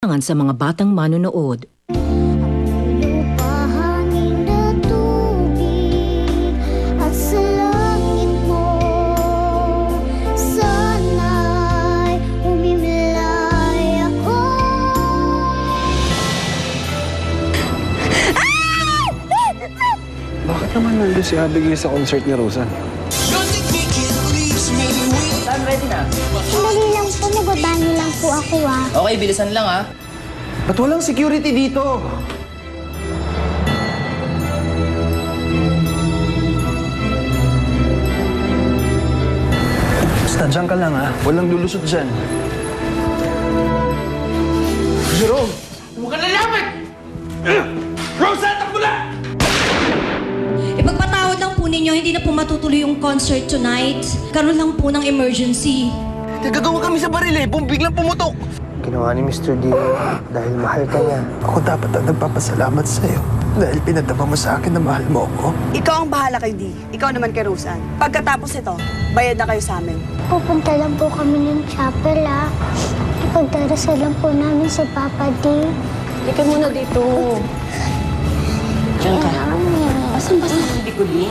sa mga batang manonood. Lupahangin na tubig at sa langit mo, sana'y umimlay ako. Bakit naman nandun si Abigail sa concert ni Rosan? Saan ready na? Sandali lang po, nagbabanyo lang po ako Okay, bilisan lang ah. Ba't walang security dito? Basta dyan ka lang walang lulusot dyan. Jerome! Huwag ka lalapit! Rosa, takbo na! Ipagpatawad lang po ninyo, hindi na po matutuloy yung concert tonight. Karoon lang po ng emergency. Nagagawa kami sa baril Kung biglang pumutok. Ginawa ni Mr. D dahil mahal ka niya. Ako dapat ang nagpapasalamat sa'yo dahil pinadama mo sa akin na mahal mo ako. Ikaw ang bahala kay Dee. Ikaw naman kay Roseanne. Pagkatapos nito, bayad na kayo sa amin. Pupunta lang po kami ng chapel, Ipagdarasal lang po namin si Papa D. Halika muna dito. Diyan ka. Basta hindi ko din.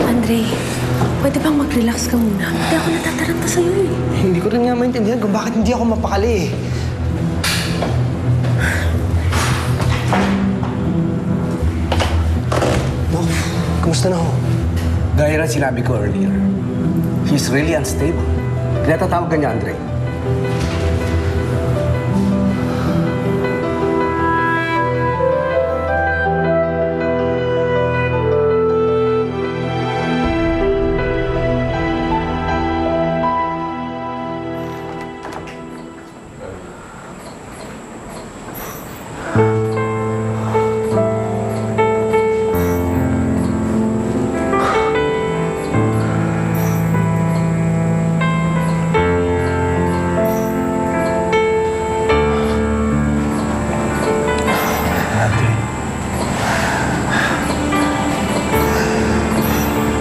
Andre, pwede bang mag-relax ka muna? Hindi ako natataranta sa'yo eh. Hindi ko rin nga maintindihan kung bakit hindi ako mapakali Dok, kumusta na ho? Gaya ng sinabi ko earlier, he's really unstable. Kaya tatawag ka niya, Andre.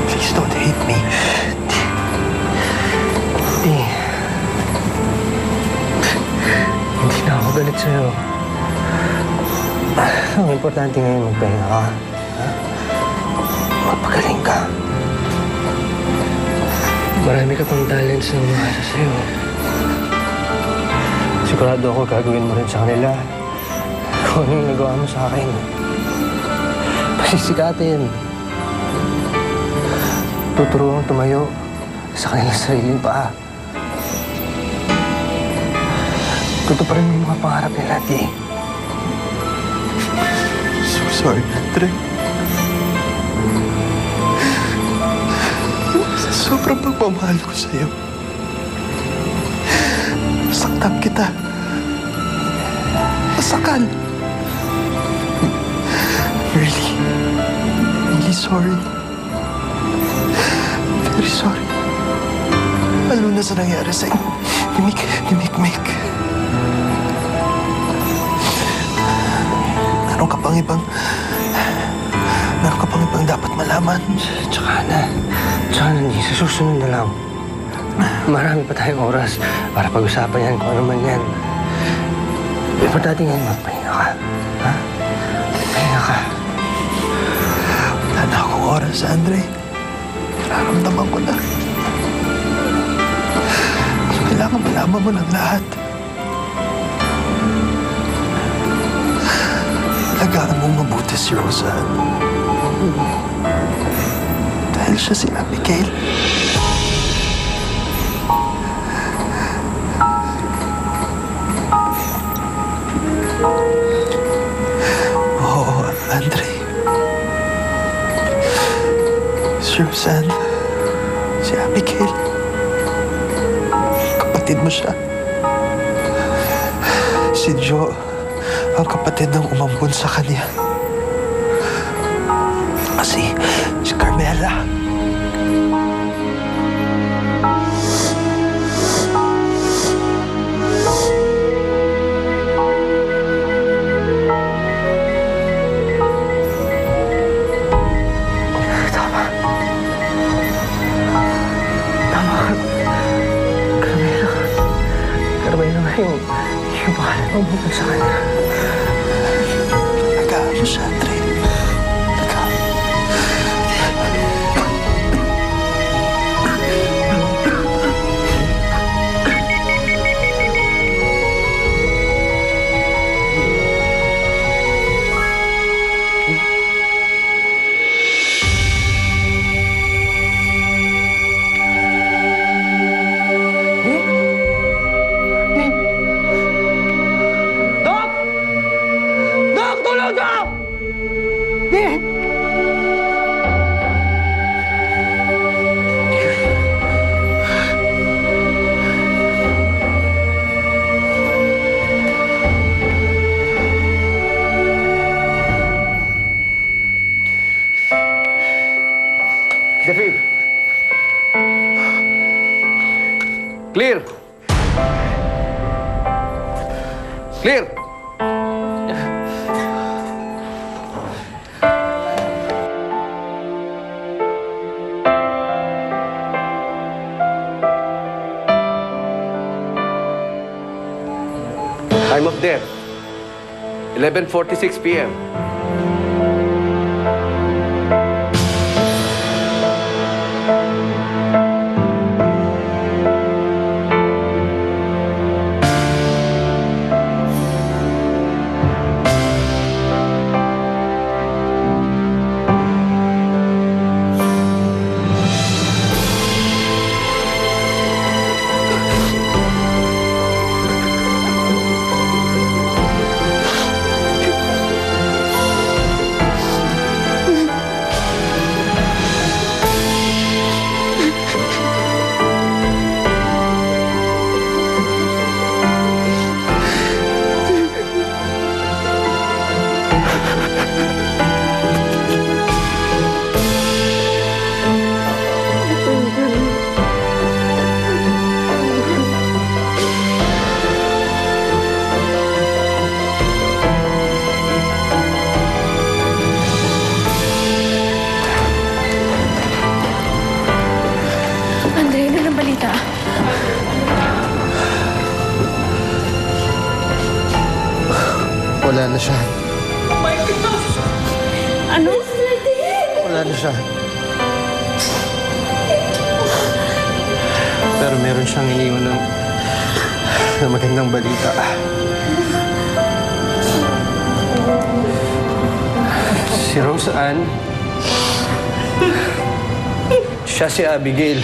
Please don't hate me. Hindi na ako galit sa'yo. Ang importante ngayon, magpahinga ka. Magpagaling ka. Marami ka pang talents na umaasa sa'yo. Sigurado ako gagawin mo rin sa kanila. Kung ano yung nagawa mo sa akin. Pasisikatin. Tuturuan tumayo sa kanilang sariling paa. Tutuparin mo yung mga pangarap nila, Di. So sorry, Andre. Sa sobrang pagmamahal ko sa'yo, nasaktan kita. Nasakal. Really sorry. Very sorry. Lalo na sa nangyari sa'yo. Mimik. Meron ka pang ibang dapat malaman. Tsaka na, Di, sa susunod na lang. Marami pa tayong oras para pag-usapan yan kung ano man yan. Importante ngayon, magpahinga ka. Ha? Magpahinga ka. Wala na akong oras, Andre. Nararamdaman ko na. Kailangan malaman mo ng lahat. Alagaan mong mabuti si Roseanne. Dahil siya si Abigail. Oo, Andre. Si Roseanne, si Abigail. Kapatid mo siya. Si Joe, ang kapatid ng umambon sa kanya. Kasi si Carmela. yung pangalan mo bukod sa kanya. Nag-aaral siya, Andre. Dok! Dok! Tulong, Dok! Di! Steffi! Clear! Clear! Time of death, 11:46 p.m. Andre, ano ng balita? Wala na siya. Ano? Wala na siya. Pero meron siyang iniwan na magandang balita. Si Rose Ann, siya si Abigail.